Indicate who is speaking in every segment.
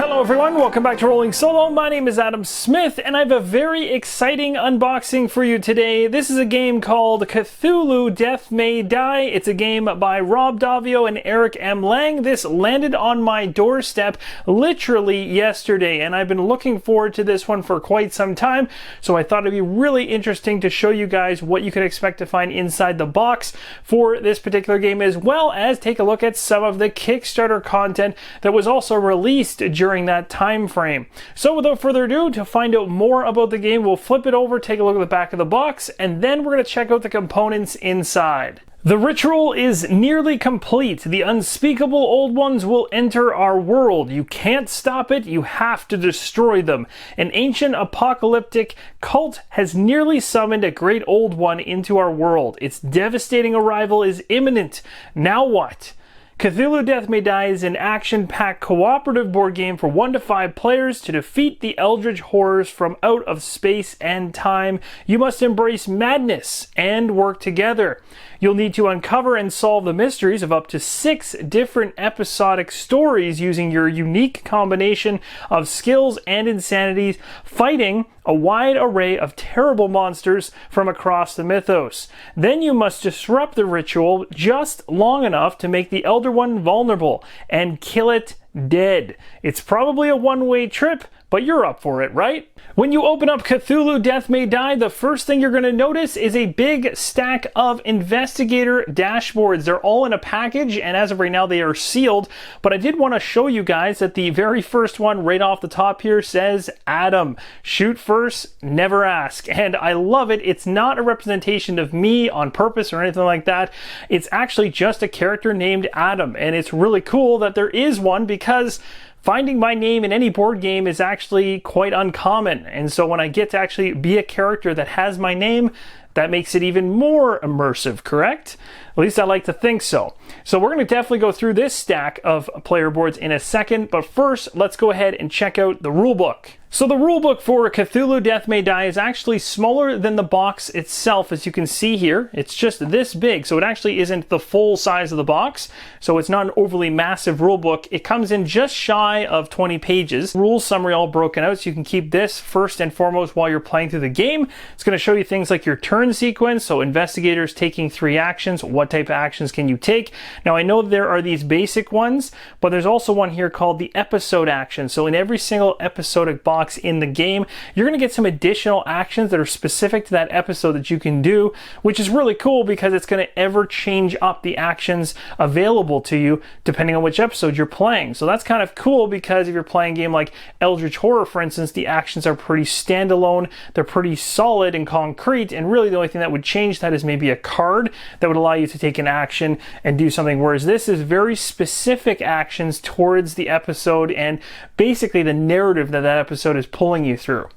Speaker 1: Hello everyone, welcome back to Rolling Solo. My name is Adam Smith and I have a very exciting unboxing for you today. This is a game called Cthulhu Death May Die. It's a game by Rob Daviau and Eric M. Lang. This landed on my doorstep literally yesterday and I've been looking forward to this one for quite some time. So I thought it'd be really interesting to show you guys what you can expect to find inside the box for this particular game, as well as take a look at some of the Kickstarter content that was also released during that time frame. So without further ado, to find out more about the game, we'll flip it over, take a look at the back of the box, and then we're going to check out the components inside. The ritual is nearly complete. The unspeakable old ones will enter our world. You can't stop it, you have to destroy them. An ancient apocalyptic cult has nearly summoned a great old one into our world. Its devastating arrival is imminent. Now what? Cthulhu Death May Die is an action-packed cooperative board game for 1 to 5 players to defeat the eldritch horrors from out of space and time. You must embrace madness and work together. You'll need to uncover and solve the mysteries of up to 6 different episodic stories using your unique combination of skills and insanities, fighting a wide array of terrible monsters from across the mythos. Then you must disrupt the ritual just long enough to make the Elder One vulnerable and kill it dead. It's probably a one-way trip, but you're up for it, right? When you open up Cthulhu Death May Die, the first thing you're going to notice is a big stack of Investigator Dashboards. They're all in a package, and as of right now, they are sealed. But I did want to show you guys that the very first one right off the top here says, Adam, shoot first, never ask. And I love it. It's not a representation of me on purpose or anything like that. It's actually just a character named Adam, and it's really cool that there is one, because finding my name in any board game is actually quite uncommon. And so when I get to actually be a character that has my name, that makes it even more immersive, correct? At least I like to think so. So we're going to definitely go through this stack of player boards in a second, but first let's go ahead and check out the rulebook. So the rulebook for Cthulhu Death May Die is actually smaller than the box itself, as you can see here. It's just this big, so it actually isn't the full size of the box, so it's not an overly massive rulebook. It comes in just shy of 20 pages. Rules summary all broken out, so you can keep this first and foremost while you're playing through the game. It's going to show you things like your turn sequence, so investigators taking 3 actions, what type of actions can you take. Now I know there are these basic ones, but there's also one here called the episode action. So in every single episodic box in the game, you're going to get some additional actions that are specific to that episode that you can do, which is really cool because it's going to ever change up the actions available to you depending on which episode you're playing. So that's kind of cool, because if you're playing a game like Eldritch Horror, for instance, the actions are pretty standalone, they're pretty solid and concrete, and really the only thing that would change that is maybe a card that would allow you to take an action and do something, whereas this is very specific actions towards the episode and basically the narrative that that episode is pulling you through.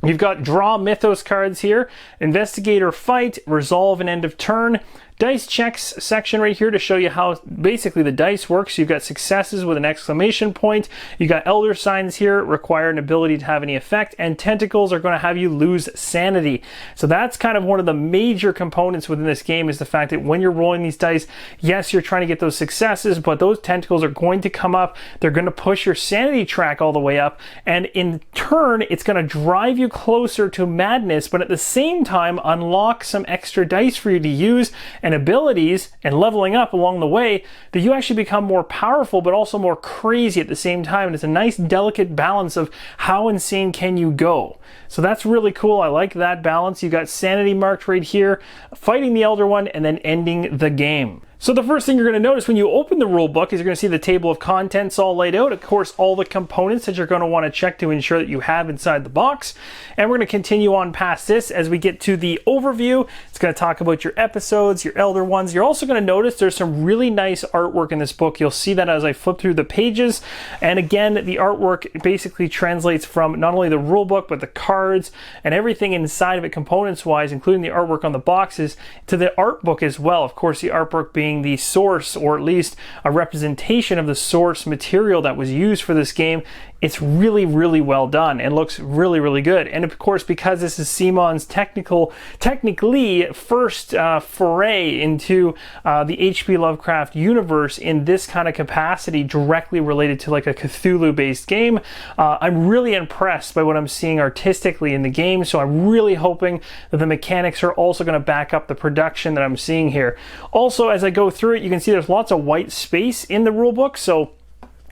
Speaker 1: You've got draw Mythos cards here, investigator fight, resolve and end of turn, dice checks section right here to show you how basically the dice works. You've got successes with an exclamation point. You got elder signs here, require an ability to have any effect, and tentacles are going to have you lose sanity. So that's kind of one of the major components within this game, is the fact that when you're rolling these dice, yes, you're trying to get those successes, but those tentacles are going to come up. They're going to push your sanity track all the way up, and in turn, it's going to drive you closer to madness, but at the same time, unlock some extra dice for you to use and abilities and leveling up along the way, that you actually become more powerful but also more crazy at the same time. And it's a nice delicate balance of how insane can you go. So that's really cool. I like that balance. You got sanity marked right here, fighting the Elder One, and then ending the game. So the first thing you're going to notice when you open the rule book is you're going to see the table of contents all laid out. Of course, all the components that you're going to want to check to ensure that you have inside the box. And we're going to continue on past this as we get to the overview. It's going to talk about your episodes, your Elder Ones. You're also going to notice there's some really nice artwork in this book. You'll see that as I flip through the pages. And again, the artwork basically translates from not only the rule book, but the cards and everything inside of it components-wise, including the artwork on the boxes, to the art book as well. Of course, the art book being being the source, or at least a representation of the source material that was used for this game, it's really, really well done and looks really, really good. And of course, because this is CMON's technically first foray into the H.P. Lovecraft universe in this kind of capacity, directly related to like a Cthulhu-based game, I'm really impressed by what I'm seeing artistically in the game. So I'm really hoping that the mechanics are also going to back up the production that I'm seeing here. Also, as I go through it, you can see there's lots of white space in the rulebook, so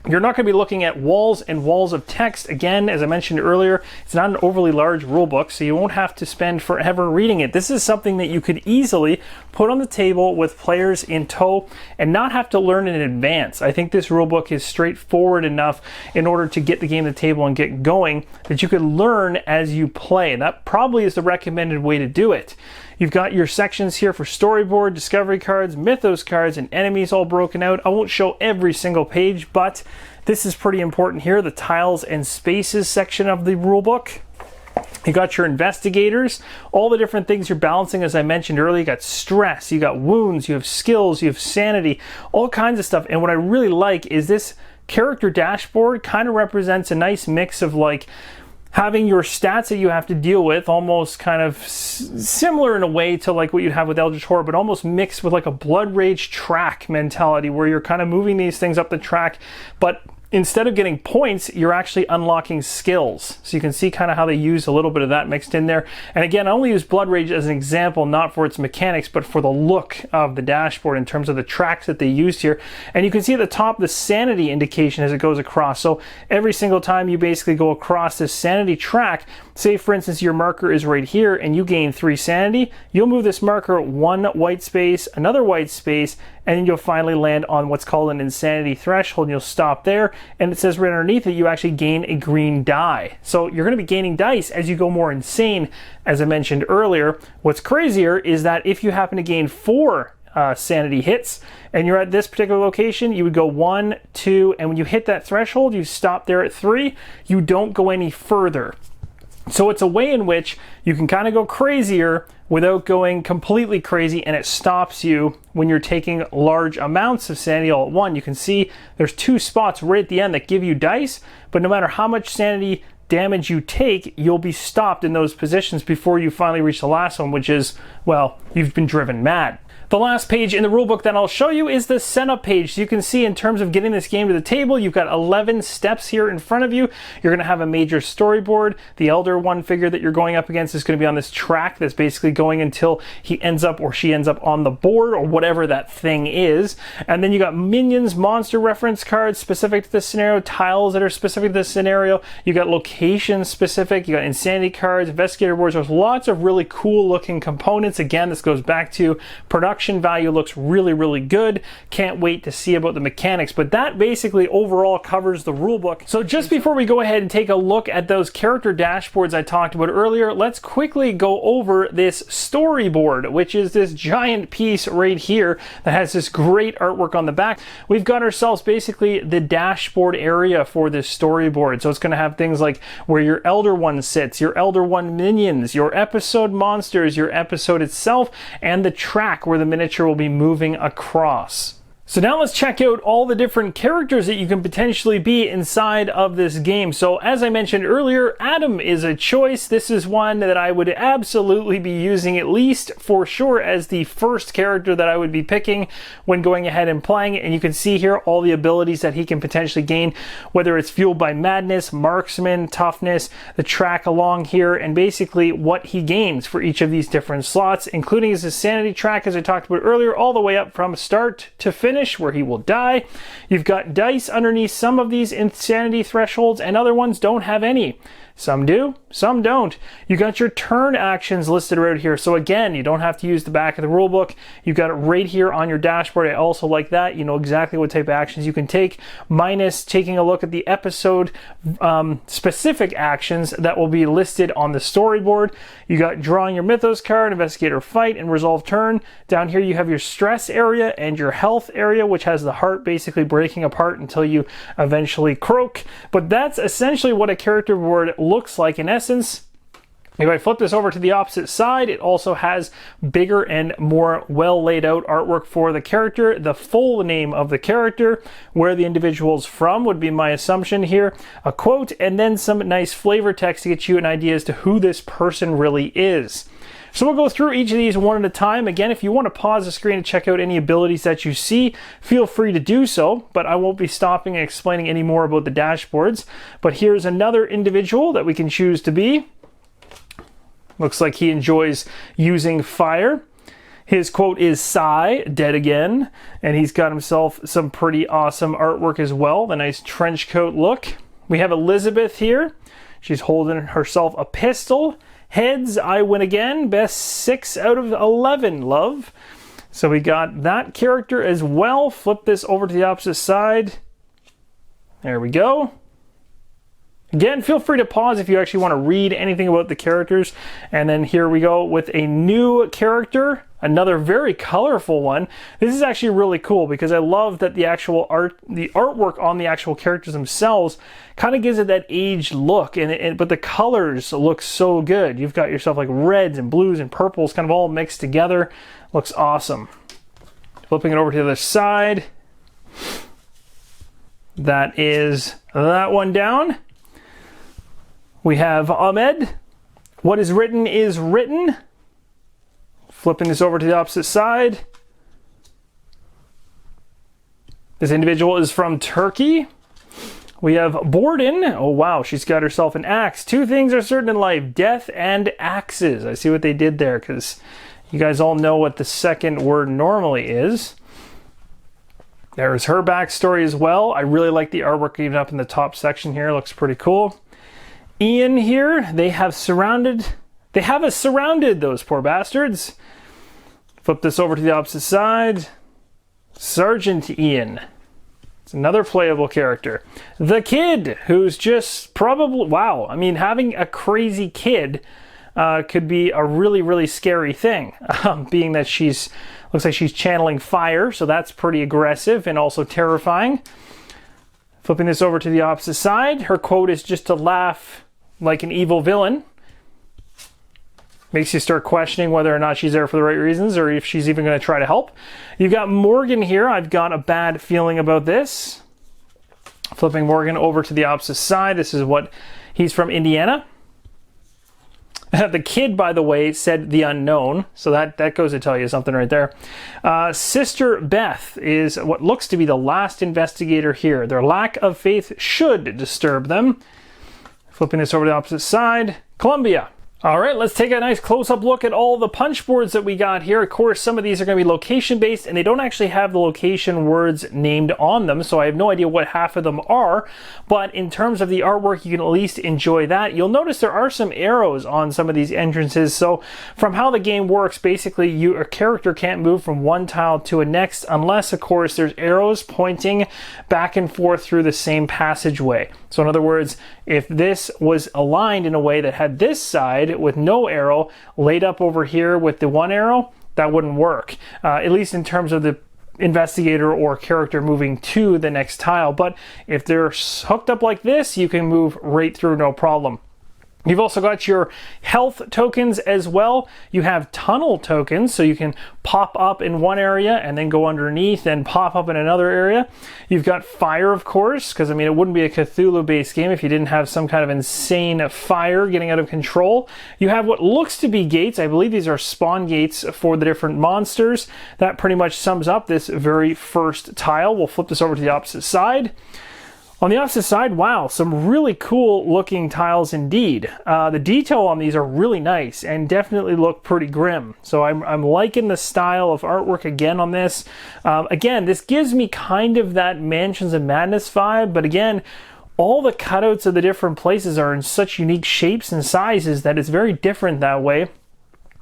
Speaker 1: you're not going to be looking at walls and walls of text. Again, as I mentioned earlier, it's not an overly large rulebook, so you won't have to spend forever reading it. This is something that you could easily put on the table with players in tow and not have to learn in advance. I think this rulebook is straightforward enough in order to get the game to the table and get going that you could learn as you play. And that probably is the recommended way to do it. You've got your sections here for Storyboard, Discovery Cards, Mythos Cards, and enemies all broken out. I won't show every single page, but this is pretty important here, the tiles and spaces section of the rulebook. You got your investigators, all the different things you're balancing, as I mentioned earlier. You got stress, you got wounds, you have skills, you have sanity, all kinds of stuff. And what I really like is this character dashboard kind of represents a nice mix of like having your stats that you have to deal with, almost kind of similar in a way to like what you'd have with Eldritch Horror, but almost mixed with like a Blood Rage track mentality where you're kind of moving these things up the track, but instead of getting points, you're actually unlocking skills. So you can see kind of how they use a little bit of that mixed in there. And again, I only use Blood Rage as an example, not for its mechanics, but for the look of the dashboard in terms of the tracks that they used here. And you can see at the top the sanity indication as it goes across. So every single time you basically go across this sanity track, say for instance your marker is right here and you gain 3 sanity, you'll move this marker 1 white space, another white space, and then you'll finally land on what's called an insanity threshold, and you'll stop there. And it says right underneath it, you actually gain a green die. So you're going to be gaining dice as you go more insane, as I mentioned earlier. What's crazier is that if you happen to gain 4 sanity hits and you're at this particular location, you would go 1, 2, and when you hit that threshold, you stop there at 3. You don't go any further. So it's a way in which you can kind of go crazier without going completely crazy, and it stops you when you're taking large amounts of sanity all at once. You can see there's 2 spots right at the end that give you dice, but no matter how much sanity damage you take, you'll be stopped in those positions before you finally reach the last one, which is, well, you've been driven mad. The last page in the rulebook that I'll show you is the setup page. So you can see in terms of getting this game to the table, you've got 11 steps here in front of you. You're going to have a major storyboard. The Elder One figure that you're going up against is going to be on this track that's basically going until he ends up or she ends up on the board or whatever that thing is. And then you got minions, monster reference cards specific to this scenario, tiles that are specific to this scenario. You got location specific, you got insanity cards, investigator boards. There's lots of really cool looking components. Again, this goes back to production value, looks really, really good. Can't wait to see about the mechanics, but that basically overall covers the rulebook. So just before we go ahead and take a look at those character dashboards I talked about earlier, let's quickly go over this storyboard, which is this giant piece right here that has this great artwork on the back. We've got ourselves basically the dashboard area for this storyboard. So it's going to have things like where your Elder One sits, your Elder One minions, your episode monsters, your episode itself, and the track where the miniature will be moving across. So now let's check out all the different characters that you can potentially be inside of this game. So as I mentioned earlier, Adam is a choice. This is one that I would absolutely be using, at least for sure, as the first character that I would be picking when going ahead and playing it. And you can see here all the abilities that he can potentially gain, whether it's fueled by madness, marksman, toughness, the track along here, and basically what he gains for each of these different slots, including his sanity track, as I talked about earlier, all the way up from start to finish, where he will die. You've got dice underneath some of these insanity thresholds, and other ones don't have any. Some do, some don't. You got your turn actions listed right here. So again, you don't have to use the back of the rulebook. You've got it right here on your dashboard. I also like that. You know exactly what type of actions you can take, minus taking a look at the episode specific actions that will be listed on the storyboard. You got drawing your Mythos card, investigator fight, and resolve turn. Down here you have your stress area and your health area, which has the heart basically breaking apart until you eventually croak. But that's essentially what a character board looks like in essence. If I flip this over to the opposite side, it also has bigger and more well laid out artwork for the character, the full name of the character, where the individual's from would be my assumption here, a quote, and then some nice flavor text to get you an idea as to who this person really is. So we'll go through each of these one at a time. Again, if you want to pause the screen and check out any abilities that you see, feel free to do so, but I won't be stopping and explaining any more about the dashboards. But here's another individual that we can choose to be. Looks like he enjoys using fire. His quote is "Sigh, dead again." And he's got himself some pretty awesome artwork as well. The nice trench coat look. We have Elizabeth here. She's holding herself a pistol. Heads, I win again. Best 6 out of 11, love. So we got that character as well. Flip this over to the opposite side. There we go. Again, feel free to pause if you actually want to read anything about the characters. And then here we go with a new character, another very colorful one. This is actually really cool because I love that the actual artwork on the actual characters themselves kind of gives it that aged look, but the colors look so good. You've got yourself like reds and blues and purples kind of all mixed together. Looks awesome. Flipping it over to the other side. That is that one down. We have Ahmed. What is written is written. Flipping this over to the opposite side. This individual is from Turkey. We have Borden. Oh wow, she's got herself an axe. Two things are certain in life, death and axes. I see what they did there because you guys all know what the second word normally is. There's her backstory as well. I really like the artwork even up in the top section here. Looks pretty cool. Ian here, they have us surrounded, those poor bastards. Flip this over to the opposite side. Sergeant Ian. It's another playable character. The kid, who's just probably, wow, I mean, having a crazy kid could be a really, really scary thing, being that looks like she's channeling fire, so that's pretty aggressive and also terrifying. Flipping this over to the opposite side, her quote is just to laugh like an evil villain. Makes you start questioning whether or not she's there for the right reasons or if she's even going to try to help. You've got Morgan here. I've got a bad feeling about this. Flipping Morgan over to the opposite side. This is what he's from Indiana. The kid, by the way, said the unknown, so that goes to tell you something right there. Sister Beth is what looks to be the last investigator here. Their lack of faith should disturb them. Flipping this over to the opposite side, Columbia. All right, let's take a nice close-up look at all the punch boards that we got here. Of course, some of these are going to be location-based, and they don't actually have the location words named on them, so I have no idea what half of them are. But in terms of the artwork, you can at least enjoy that. You'll notice there are some arrows on some of these entrances, so from how the game works, basically, your character can't move from one tile to a next unless, of course, there's arrows pointing back and forth through the same passageway. So in other words, if this was aligned in a way that had this side with no arrow laid up over here with the one arrow, that wouldn't work, at least in terms of the investigator or character moving to the next tile. But if they're hooked up like this, you can move right through no problem. You've also got your health tokens as well. You have tunnel tokens, so you can pop up in one area and then go underneath and pop up in another area. You've got fire, of course, because I mean, it wouldn't be a Cthulhu-based game if you didn't have some kind of insane fire getting out of control. You have what looks to be gates. I believe these are spawn gates for the different monsters. That pretty much sums up this very first tile. We'll flip this over to the opposite side. On the opposite side, wow, some really cool looking tiles indeed. The detail on these are really nice and definitely look pretty grim. So I'm liking the style of artwork again on this. Again, this gives me kind of that Mansions of Madness vibe, but again, all the cutouts of the different places are in such unique shapes and sizes that it's very different that way,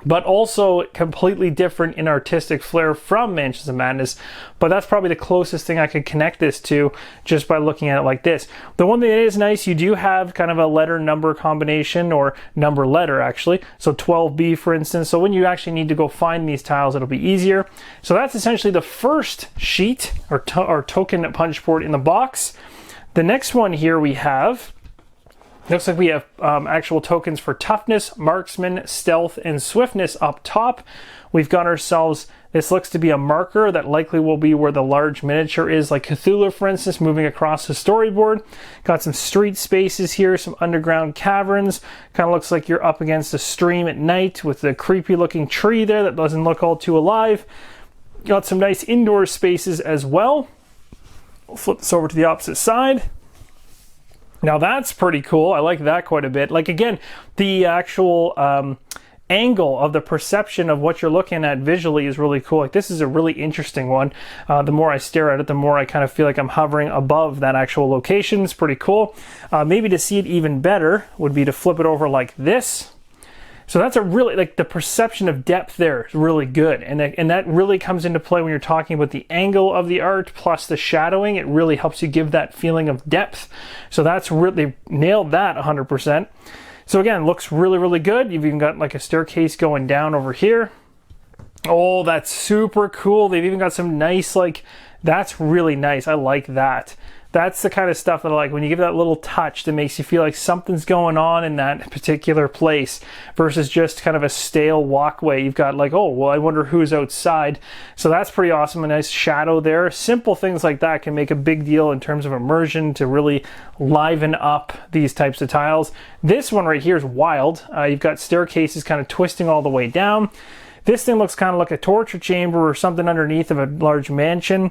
Speaker 1: but also completely different in artistic flair from Mansions of Madness. But that's probably the closest thing I could connect this to just by looking at it like this. The one thing that is nice, you do have kind of a letter-number combination, or number-letter actually. So 12B, for instance. So when you actually need to go find these tiles, it'll be easier. So that's essentially the first sheet or token punch board in the box. The next one here we have Looks like we have actual tokens for toughness, marksman, stealth, and swiftness up top. We've got ourselves, this looks to be a marker that likely will be where the large miniature is, like Cthulhu, for instance, moving across the storyboard. Got some street spaces here, some underground caverns. Kind of looks like you're up against a stream at night with the creepy looking tree there that doesn't look all too alive. Got some nice indoor spaces as well. We'll flip this over to the opposite side. Now that's pretty cool. I like that quite a bit. Like, again, the actual angle of the perception of what you're looking at visually is really cool. Like, this is a really interesting one. The more I stare at it, the more I kind of feel like I'm hovering above that actual location. It's pretty cool. Maybe to see it even better would be to flip it over like this. So that's a really, like, the perception of depth there is really good. And that really comes into play when you're talking about the angle of the art plus the shadowing. It really helps you give that feeling of depth. So that's really, nailed that 100%. So again, looks really, really good. You've even got like a staircase going down over here. Oh, that's super cool. They've even got some nice, like, that's really nice. I like that. That's the kind of stuff that I like, when you give that little touch that makes you feel like something's going on in that particular place versus just kind of a stale walkway. You've got like, oh, well, I wonder who's outside. So that's pretty awesome. A nice shadow there. Simple things like that can make a big deal in terms of immersion to really liven up these types of tiles. This one right here is wild. You've got staircases kind of twisting all the way down. This thing looks kind of like a torture chamber or something underneath of a large mansion.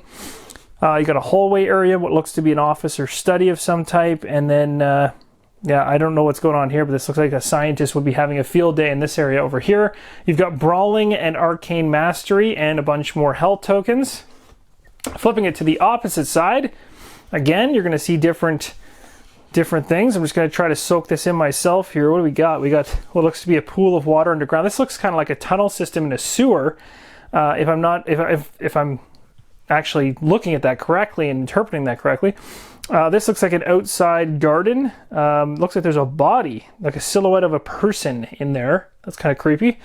Speaker 1: You got a hallway area, what looks to be an office or study of some type, and then, yeah, I don't know what's going on here, but this looks like a scientist would be having a field day in this area over here. You've got Brawling and Arcane Mastery and a bunch more health tokens. Flipping it to the opposite side, again, you're going to see different things. I'm just going to try to soak this in myself here. What do we got? We got what looks to be a pool of water underground. This looks kind of like a tunnel system in a sewer. If I'm actually looking at that correctly and interpreting that correctly. This looks like an outside garden. Looks like there's a body, like a silhouette of a person in there. That's kind of creepy.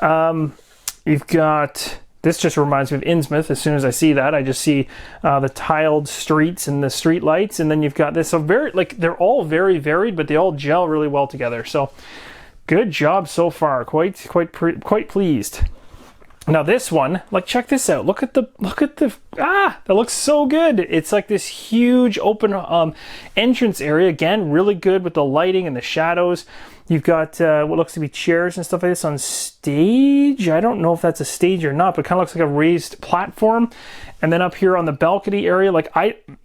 Speaker 1: You've got, this just reminds me of Innsmouth. As soon as I see that, I just see the tiled streets and the street lights. And then you've got this, so very, like, they're all very varied, but they all gel really well together. So good job so far. Quite pleased. Now this one, like, check this out. Look at the, that looks so good. It's like this huge open entrance area. Again, really good with the lighting and the shadows. You've got what looks to be chairs and stuff like this on stage. I don't know if that's a stage or not, but it kind of looks like a raised platform. And then up here on the balcony area, like,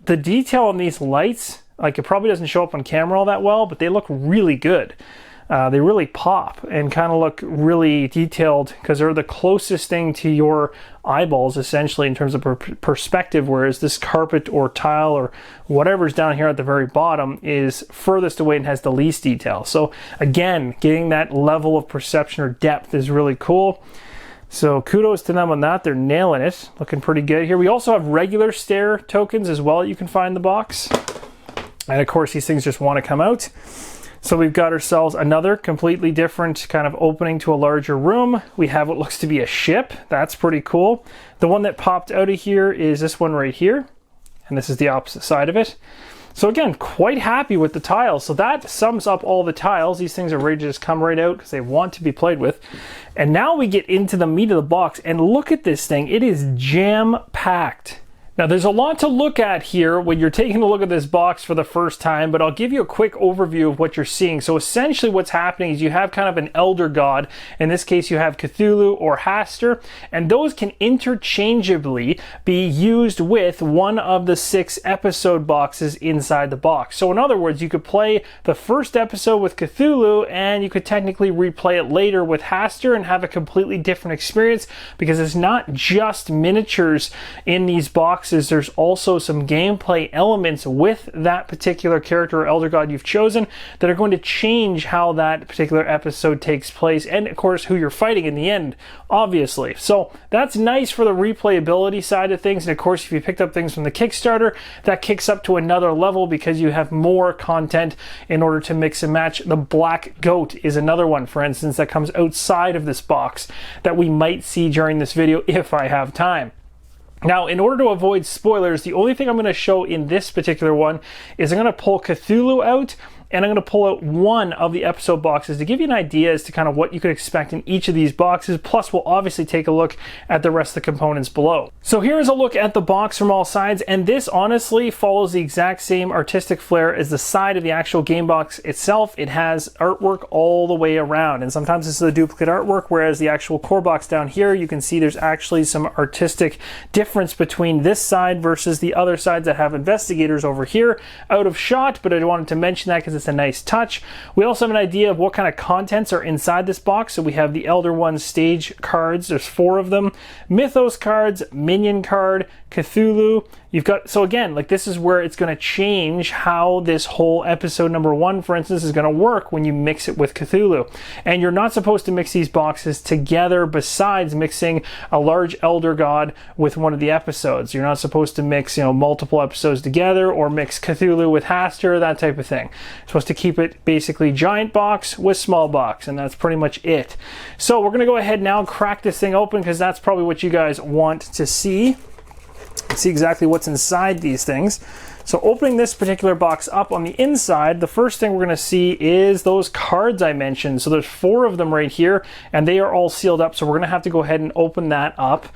Speaker 1: the detail on these lights, like, it probably doesn't show up on camera all that well, but they look really good. They really pop and kind of look really detailed because they're the closest thing to your eyeballs, essentially, in terms of perspective, whereas this carpet or tile or whatever's down here at the very bottom is furthest away and has the least detail. So again, getting that level of perception or depth is really cool. So kudos to them on that. They're nailing it. Looking pretty good here. We also have regular stair tokens as well you can find in the box. And of course, these things just want to come out. So we've got ourselves another completely different kind of opening to a larger room. We have what looks to be a ship. That's pretty cool. The one that popped out of here is this one right here. And this is the opposite side of it. So again, quite happy with the tiles. So that sums up all the tiles. These things are ready to just come right out because they want to be played with. And now we get into the meat of the box. And look at this thing. It is jam-packed. Now there's a lot to look at here when you're taking a look at this box for the first time, but I'll give you a quick overview of what you're seeing. So essentially what's happening is you have kind of an elder god. In this case you have Cthulhu or Hastur, and those can interchangeably be used with one of the 6 episode boxes inside the box. So in other words, you could play the first episode with Cthulhu and you could technically replay it later with Hastur and have a completely different experience, because it's not just miniatures in these boxes. There's also some gameplay elements with that particular character or elder god you've chosen that are going to change how that particular episode takes place, and of course who you're fighting in the end, obviously. So that's nice for the replayability side of things. And of course, if you picked up things from the Kickstarter, that kicks up to another level because you have more content in order to mix and match. The Black Goat is another one, for instance, that comes outside of this box that we might see during this video if I have time. Now, in order to avoid spoilers, the only thing I'm going to show in this particular one is I'm going to pull Cthulhu out and I'm going to pull out one of the episode boxes to give you an idea as to kind of what you could expect in each of these boxes. Plus, we'll obviously take a look at the rest of the components below. So here's a look at the box from all sides, and this honestly follows the exact same artistic flair as the side of the actual game box itself. It has artwork all the way around, and sometimes this is a duplicate artwork, whereas the actual core box down here, you can see there's actually some artistic difference between this side versus the other sides that have investigators over here out of shot, but I wanted to mention that because it's a nice touch. We also have an idea of what kind of contents are inside this box. So we have the Elder One stage cards, there's 4 of them, Mythos cards, minion card, Cthulhu. You've got, so again, like this is where it's going to change how this whole episode number 1, for instance, is going to work when you mix it with Cthulhu. And you're not supposed to mix these boxes together besides mixing a large elder god with one of the episodes. You're not supposed to mix, multiple episodes together or mix Cthulhu with Hastur, that type of thing. You're supposed to keep it basically giant box with small box, and that's pretty much it. So we're going to go ahead now and crack this thing open because that's probably what you guys want to see. See exactly what's inside these things. So opening this particular box up, on the inside, the first thing we're going to see is those cards I mentioned. So there's 4 of them right here, and they are all sealed up, so we're going to have to go ahead and open that up.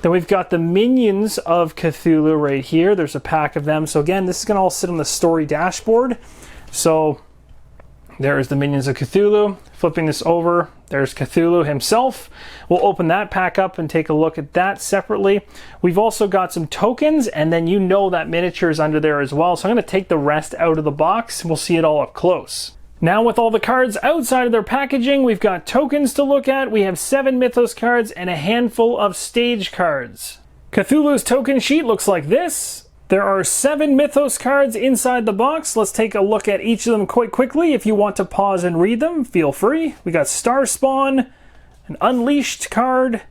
Speaker 1: Then we've got the minions of Cthulhu right here. There's a pack of them. So again, this is going to all sit on the story dashboard. So there's the minions of Cthulhu. Flipping this over, there's Cthulhu himself. We'll open that pack up and take a look at that separately. We've also got some tokens, and then that miniature is under there as well. So I'm going to take the rest out of the box, and we'll see it all up close. Now with all the cards outside of their packaging, we've got tokens to look at. We have 7 Mythos cards and a handful of stage cards. Cthulhu's token sheet looks like this. There are 7 Mythos cards inside the box. Let's take a look at each of them quite quickly. If you want to pause and read them, feel free. We got Star Spawn, an Unleashed card,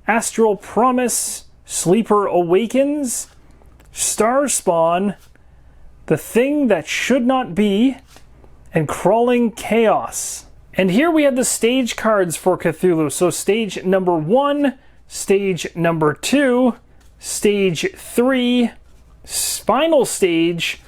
Speaker 1: Astral Promise, Sleeper Awakens, Star Spawn, The Thing That Should Not Be, and Crawling Chaos. And here we have the stage cards for Cthulhu. So stage number 1, stage number 2, stage 3, final stage,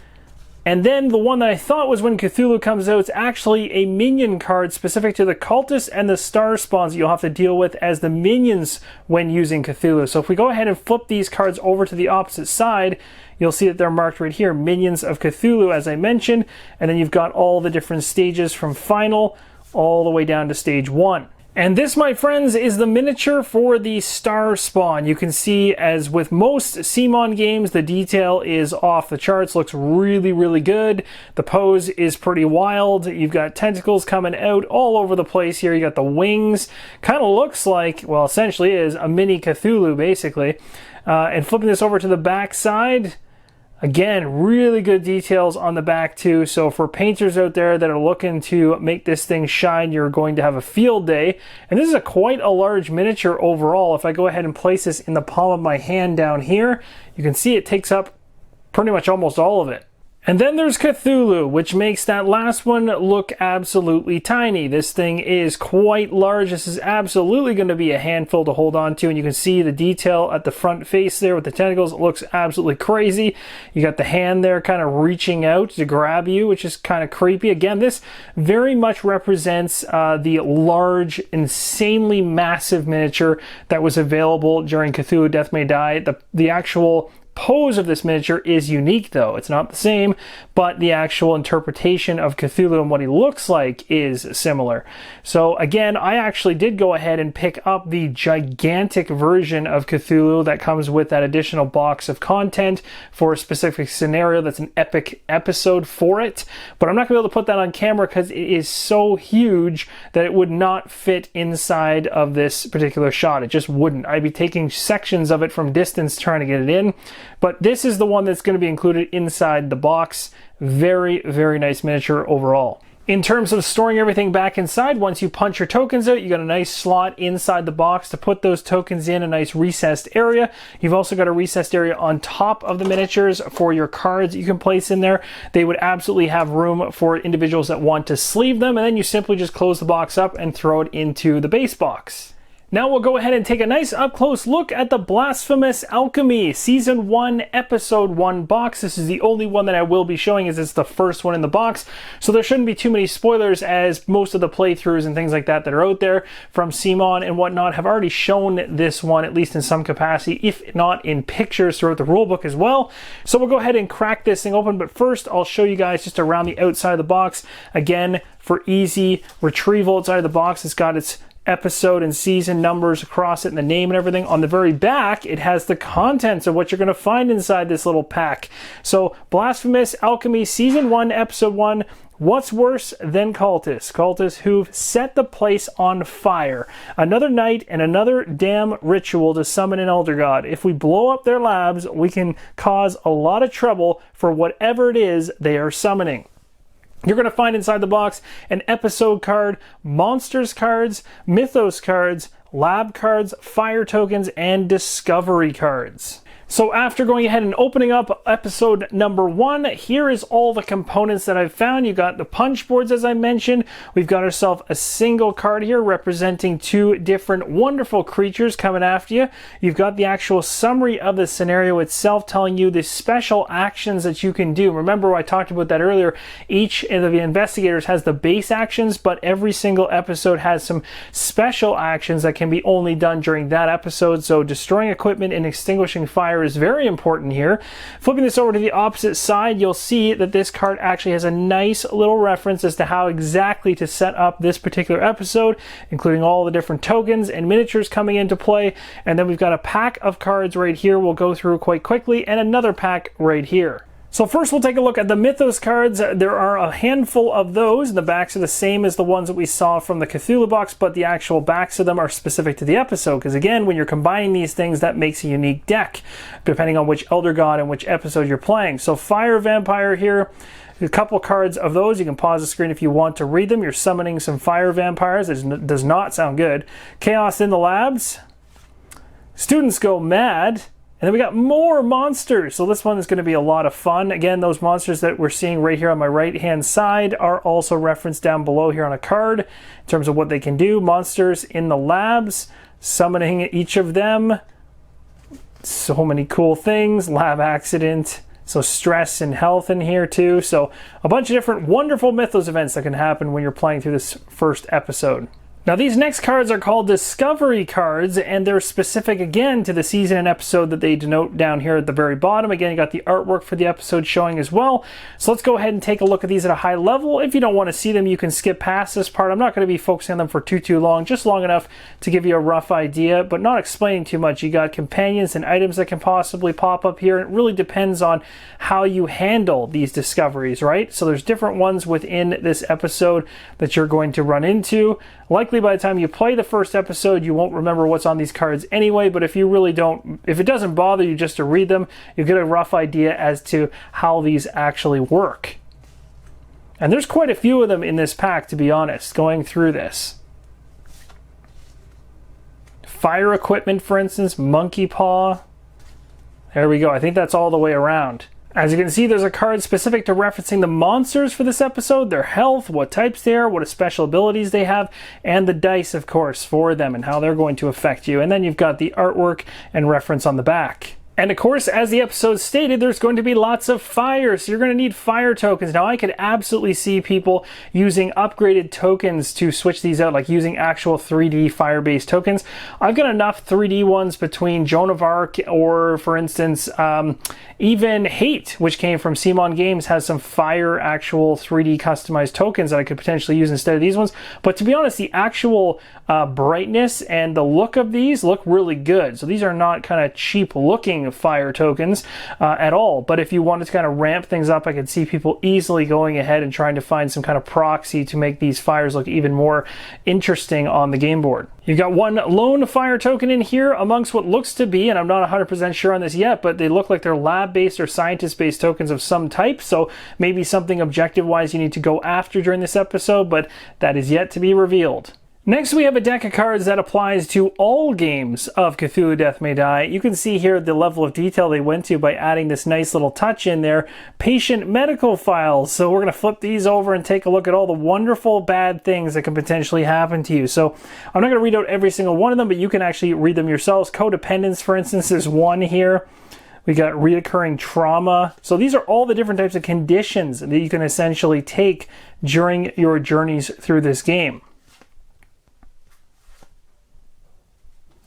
Speaker 1: and then the one that I thought was when Cthulhu comes out, it's actually a minion card specific to the cultists and the star spawns that you'll have to deal with as the minions when using Cthulhu. So if we go ahead and flip these cards over to the opposite side, you'll see that they're marked right here, Minions of Cthulhu, as I mentioned, and then you've got all the different stages from final all the way down to stage 1. And this, my friends, is the miniature for the Star Spawn. You can see, as with most CMON games, the detail is off the charts, looks really, really good. The pose is pretty wild. You've got tentacles coming out all over the place here. You got the wings. Kind of looks like, well, essentially is a mini Cthulhu, basically. And flipping this over to the back side, again, really good details on the back too. So for painters out there that are looking to make this thing shine, you're going to have a field day. And this is quite a large miniature overall. If I go ahead and place this in the palm of my hand down here, you can see it takes up pretty much almost all of it. And then there's Cthulhu, which makes that last one look absolutely tiny. This thing is quite large. This is absolutely going to be a handful to hold on to, and you can see the detail at the front face there with the tentacles. It looks absolutely crazy. You got the hand there kind of reaching out to grab you, which is kind of creepy. Again, this very much represents the large, insanely massive miniature that was available during Cthulhu Death May Die. The actual pose of this miniature is unique, though. It's not the same, but the actual interpretation of Cthulhu and what he looks like is similar. So again, I actually did go ahead and pick up the gigantic version of Cthulhu that comes with that additional box of content for a specific scenario that's an epic episode for it, but I'm not going to be able to put that on camera because it is so huge that it would not fit inside of this particular shot. It just wouldn't. I'd be taking sections of it from distance trying to get it in. But this is the one that's going to be included inside the box. Very, very nice miniature overall. In terms of storing everything back inside, once you punch your tokens out, you got a nice slot inside the box to put those tokens in, a nice recessed area. You've also got a recessed area on top of the miniatures for your cards you can place in there. They would absolutely have room for individuals that want to sleeve them, and then you simply just close the box up and throw it into the base box. Now we'll go ahead and take a nice up-close look at the Blasphemous Alchemy Season 1, Episode 1 box. This is the only one that I will be showing as it's the first one in the box, so there shouldn't be too many spoilers as most of the playthroughs and things like that that are out there from CMON and whatnot have already shown this one, at least in some capacity, if not in pictures throughout the rulebook as well. So we'll go ahead and crack this thing open, but first I'll show you guys just around the outside of the box. Again, for easy retrieval outside of the box, it's got its episode and season numbers across it and the name and everything. On the very back, it has the contents of what you're going to find inside this little pack. So, Blasphemous Alchemy Season 1, Episode 1, What's Worse Than Cultists? Cultists who've set the place on fire. Another night and another damn ritual to summon an elder god. If we blow up their labs, we can cause a lot of trouble for whatever it is they are summoning. You're going to find inside the box an episode card, monsters cards, mythos cards, lab cards, fire tokens, and discovery cards. So after going ahead and opening up episode number 1, here is all the components that I've found. You got the punch boards, as I mentioned. We've got ourselves a single card here representing 2 different wonderful creatures coming after you. You've got the actual summary of the scenario itself telling you the special actions that you can do. Remember, I talked about that earlier. Each of the investigators has the base actions, but every single episode has some special actions that can be only done during that episode. So destroying equipment and extinguishing fire is very important here. Flipping this over to the opposite side, you'll see that this card actually has a nice little reference as to how exactly to set up this particular episode, including all the different tokens and miniatures coming into play. And then we've got a pack of cards right here we'll go through quite quickly, and another pack right here. So first we'll take a look at the Mythos cards. There are a handful of those. The backs are the same as the ones that we saw from the Cthulhu box, but the actual backs of them are specific to the episode, because again, when you're combining these things, that makes a unique deck, depending on which Elder God and which episode you're playing. So Fire Vampire here, a couple cards of those. You can pause the screen if you want to read them. You're summoning some Fire Vampires. It does not sound good. Chaos in the Labs. Students Go Mad. And then we got more monsters. So this one is going to be a lot of fun. Again, those monsters that we're seeing right here on my right-hand side are also referenced down below here on a card in terms of what they can do. Monsters in the labs, summoning each of them. So many cool things. Lab accident. So stress and health in here too. So a bunch of different wonderful Mythos events that can happen when you're playing through this first episode. Now these next cards are called Discovery cards, and they're specific again to the season and episode that they denote down here at the very bottom. Again, you got the artwork for the episode showing as well. So let's go ahead and take a look at these at a high level. If you don't want to see them, you can skip past this part. I'm not going to be focusing on them for too long, just long enough to give you a rough idea, but not explaining too much. You got companions and items that can possibly pop up here. It really depends on how you handle these discoveries, right? So there's different ones within this episode that you're going to run into. Likely by the time you play the first episode, you won't remember what's on these cards anyway, but if you really don't, if it doesn't bother you just to read them, you'll get a rough idea as to how these actually work. And there's quite a few of them in this pack, to be honest, going through this. Fire equipment, for instance, monkey paw. There we go. I think that's all the way around. As you can see, there's a card specific to referencing the monsters for this episode, their health, what types they are, what special abilities they have, and the dice, of course, for them and how they're going to affect you. And then you've got the artwork and reference on the back. And of course, as the episode stated, there's going to be lots of fire, so you're going to need fire tokens. Now, I could absolutely see people using upgraded tokens to switch these out, like using actual 3D fire-based tokens. I've got enough 3D ones between Joan of Arc or, for instance, even Hate, which came from CMON Games, has some fire actual 3D customized tokens that I could potentially use instead of these ones. But to be honest, the actual brightness and the look of these look really good. So these are not kind of cheap looking fire tokens at all. But if you wanted to kind of ramp things up, I could see people easily going ahead and trying to find some kind of proxy to make these fires look even more interesting on the game board. You've got one lone fire token in here amongst what looks to be, and I'm not 100% sure on this yet, but they look like they're lab-based or scientist-based tokens of some type, so maybe something objective-wise you need to go after during this episode, but that is yet to be revealed. Next, we have a deck of cards that applies to all games of Cthulhu Death May Die. You can see here the level of detail they went to by adding this nice little touch in there. Patient medical files. So we're going to flip these over and take a look at all the wonderful bad things that can potentially happen to you. So I'm not going to read out every single one of them, but you can actually read them yourselves. Codependence, for instance, there's one here. We got reoccurring trauma. So these are all the different types of conditions that you can essentially take during your journeys through this game.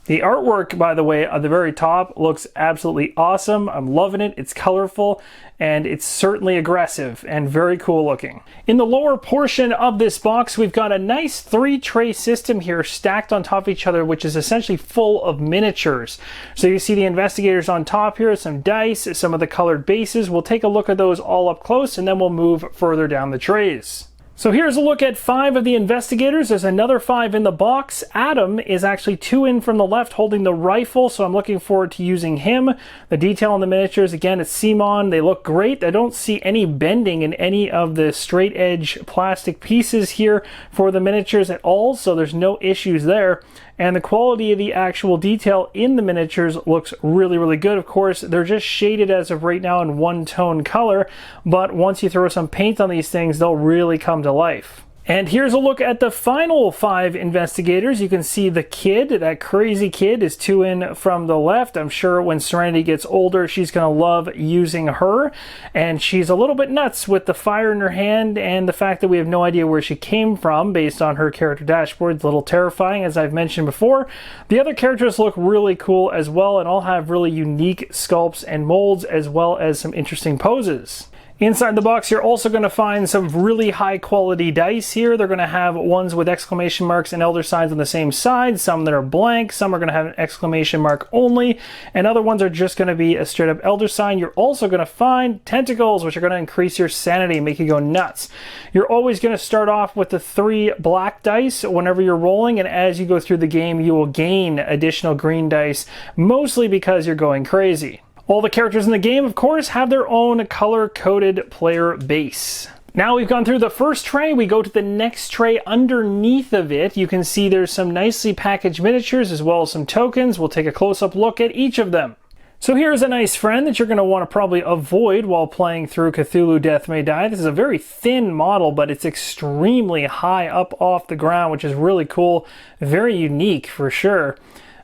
Speaker 1: The artwork, by the way, at the very top looks absolutely awesome. I'm loving it. It's colorful and it's certainly aggressive and very cool looking. In the lower portion of this box, we've got a nice 3-tray system here stacked on top of each other, which is essentially full of miniatures. So you see the investigators on top here, some dice, some of the colored bases. We'll take a look at those all up close and then we'll move further down the trays. So here's a look at 5 of the investigators. There's another 5 in the box. Adam is actually 2 in from the left holding the rifle, so I'm looking forward to using him. The detail on the miniatures, again, it's CMON. They look great. I don't see any bending in any of the straight edge plastic pieces here for the miniatures at all, so there's no issues there. And the quality of the actual detail in the miniatures looks really, really good. Of course, they're just shaded as of right now in one-tone color, but once you throw some paint on these things, they'll really come to life. And here's a look at the final 5 investigators. You can see the kid, that crazy kid, is 2 in from the left. I'm sure when Serenity gets older, she's going to love using her. And she's a little bit nuts with the fire in her hand and the fact that we have no idea where she came from based on her character dashboard. It's a little terrifying, as I've mentioned before. The other characters look really cool as well and all have really unique sculpts and molds as well as some interesting poses. Inside the box, you're also going to find some really high quality dice here. They're going to have ones with exclamation marks and elder signs on the same side, some that are blank, some are going to have an exclamation mark only, and other ones are just going to be a straight up elder sign. You're also going to find tentacles, which are going to increase your sanity and make you go nuts. You're always going to start off with the 3 black dice whenever you're rolling, and as you go through the game, you will gain additional green dice, mostly because you're going crazy. All the characters in the game, of course, have their own color-coded player base. Now we've gone through the first tray, we go to the next tray underneath of it. You can see there's some nicely packaged miniatures as well as some tokens. We'll take a close-up look at each of them. So here's a nice friend that you're going to want to probably avoid while playing through Cthulhu Death May Die. This is a very thin model, but it's extremely high up off the ground, which is really cool. Very unique for sure.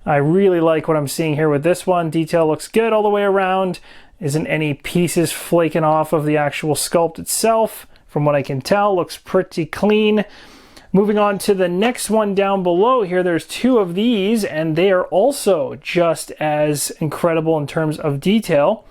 Speaker 1: I really like what I'm seeing here with this one. Detail looks good all the way around. Isn't any pieces flaking off of the actual sculpt itself. From what I can tell, looks pretty clean. Moving on to the next one down below here, there's 2 of these, and they are also just as incredible in terms of detail.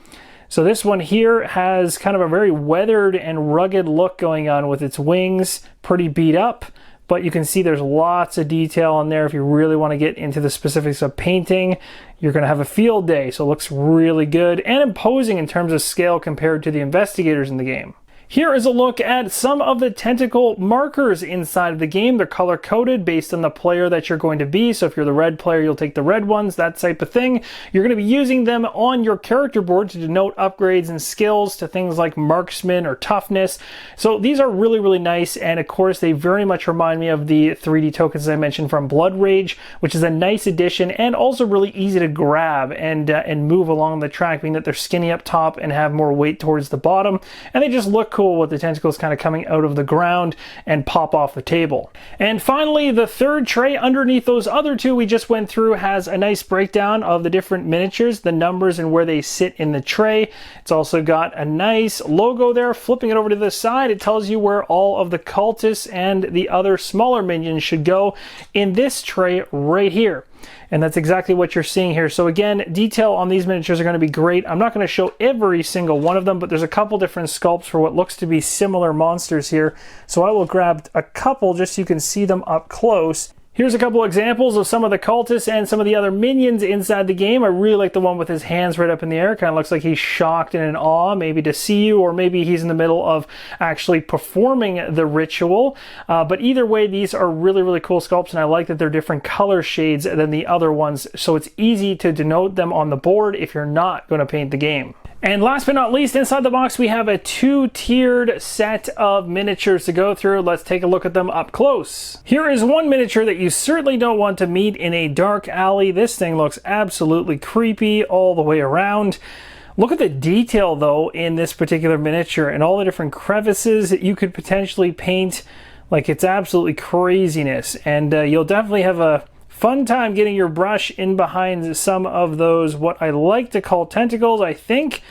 Speaker 1: So this one here has kind of a very weathered and rugged look going on with its wings, pretty beat up. But you can see there's lots of detail in there. If you really want to get into the specifics of painting, you're going to have a field day. So it looks really good and imposing in terms of scale compared to the investigators in the game. Here is a look at some of the tentacle markers inside of the game. They're color-coded based on the player that you're going to be. So if you're the red player, you'll take the red ones, that type of thing. You're going to be using them on your character board to denote upgrades and skills to things like marksman or toughness. So these are really, really nice. And of course, they very much remind me of the 3D tokens I mentioned from Blood Rage, which is a nice addition and also really easy to grab and move along the track, being that they're skinny up top and have more weight towards the bottom. And they just look cool with the tentacles kind of coming out of the ground and pop off the table. And finally, the third tray underneath those other 2 we just went through has a nice breakdown of the different miniatures, the numbers and where they sit in the tray. It's also got a nice logo there. Flipping it over to the side, it tells you where all of the cultists and the other smaller minions should go in this tray right here. And that's exactly what you're seeing here. So again, detail on these miniatures are going to be great. I'm not going to show every single one of them, but there's a couple different sculpts for what looks to be similar monsters here. So I will grab a couple just so you can see them up close. Here's a couple examples of some of the cultists and some of the other minions inside the game. I really like the one with his hands right up in the air. Kind of looks like he's shocked and in awe, maybe to see you, or maybe he's in the middle of actually performing the ritual. But either way, these are really, really cool sculpts, and I like that they're different color shades than the other ones, so it's easy to denote them on the board if you're not going to paint the game. And last but not least, inside the box, we have a 2-tiered set of miniatures to go through. Let's take a look at them up close. Here is one miniature that you certainly don't want to meet in a dark alley. This thing looks absolutely creepy all the way around. Look at the detail, though, in this particular miniature and all the different crevices that you could potentially paint. Like, it's absolutely craziness. And you'll definitely have a fun time getting your brush in behind some of those, what I like to call tentacles, I think,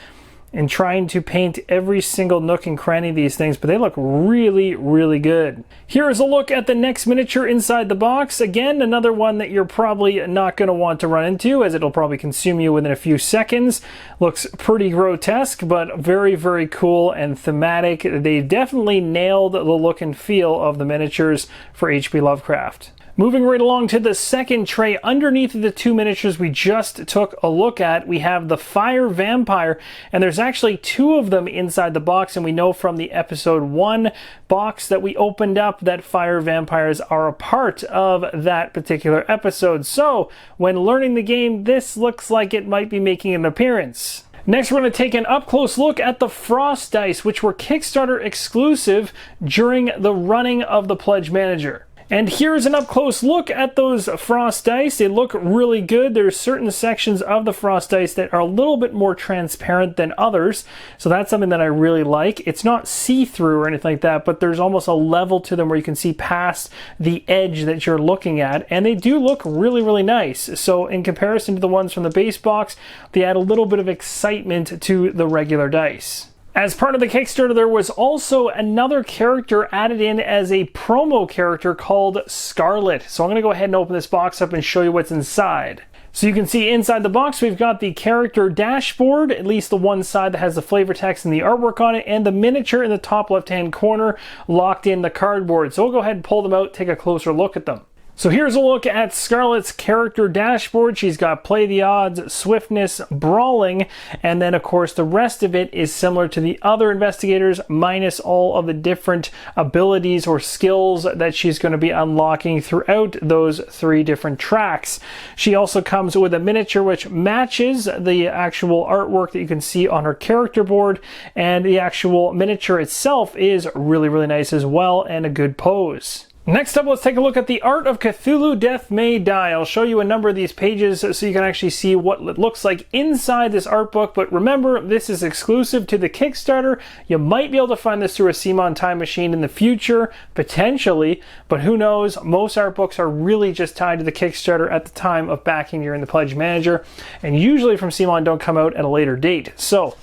Speaker 1: and trying to paint every single nook and cranny of these things, but they look really, really good. Here is a look at the next miniature inside the box. Again, another one that you're probably not going to want to run into, as it'll probably consume you within a few seconds. Looks pretty grotesque, but very, very cool and thematic. They definitely nailed the look and feel of the miniatures for H.P. Lovecraft. Moving right along to the second tray, underneath the two miniatures we just took a look at, we have the Fire Vampire, and there's actually two of them inside the box, and we know from the episode 1 box that we opened up that Fire Vampires are a part of that particular episode. So, when learning the game, this looks like it might be making an appearance. Next, we're going to take an up-close look at the Frost Dice, which were Kickstarter exclusive during the running of the Pledge Manager. And here's an up-close look at those Frost Dice. They look really good. There's certain sections of the Frost Dice that are a little bit more transparent than others, so that's something that I really like. It's not see-through or anything like that, but there's almost a level to them where you can see past the edge that you're looking at, and they do look really, really nice. So in comparison to the ones from the base box, they add a little bit of excitement to the regular dice. As part of the Kickstarter, there was also another character added in as a promo character called Scarlett. So I'm going to go ahead and open this box up and show you what's inside. So you can see inside the box we've got the character dashboard, at least the one side that has the flavor text and the artwork on it, and the miniature in the top left-hand corner locked in the cardboard. So we'll go ahead and pull them out, take a closer look at them. So here's a look at Scarlett's character dashboard. She's got play the odds, swiftness, brawling, and then of course the rest of it is similar to the other investigators, minus all of the different abilities or skills that she's going to be unlocking throughout those 3 different tracks. She also comes with a miniature which matches the actual artwork that you can see on her character board, and the actual miniature itself is really, really nice as well, and a good pose. Next up, let's take a look at the art of Cthulhu Death May Die. I'll show you a number of these pages so you can actually see what it looks like inside this art book, but remember, this is exclusive to the Kickstarter. You might be able to find this through a CMON Time Machine in the future, potentially, but who knows? Most art books are really just tied to the Kickstarter at the time of backing during the Pledge Manager, and usually from CMON don't come out at a later date. So,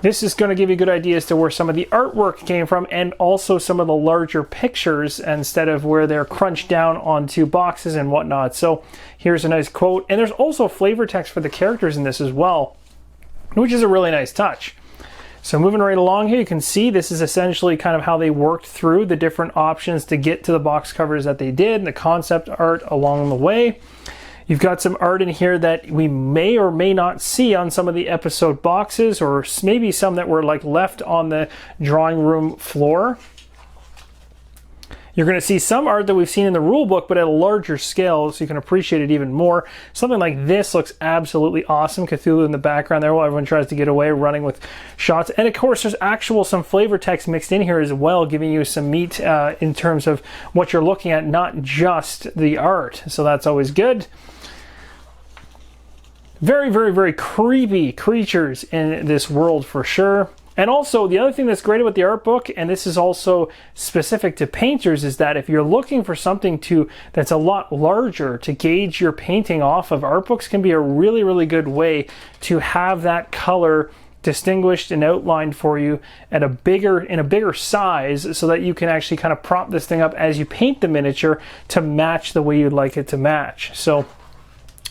Speaker 1: this is going to give you a good idea as to where some of the artwork came from, and also some of the larger pictures instead of where they're crunched down onto boxes and whatnot. So here's a nice quote, and there's also flavor text for the characters in this as well, which is a really nice touch. So moving right along here, you can see this is essentially kind of how they worked through the different options to get to the box covers that they did, and the concept art along the way. You've got some art in here that we may or may not see on some of the episode boxes, or maybe some that were like left on the drawing room floor. You're going to see some art that we've seen in the rule book, but at a larger scale, so you can appreciate it even more. Something like this looks absolutely awesome. Cthulhu in the background there while everyone tries to get away, running with shots. And of course, there's some flavor text mixed in here as well, giving you some meat in terms of what you're looking at, not just the art. So that's always good. Very, very, very creepy creatures in this world for sure. And also, the other thing that's great about the art book, and this is also specific to painters, is that if you're looking for something that's a lot larger to gauge your painting off of, art books can be a really, really good way to have that color distinguished and outlined for you in a bigger size, so that you can actually kind of prop this thing up as you paint the miniature to match the way you'd like it to match. So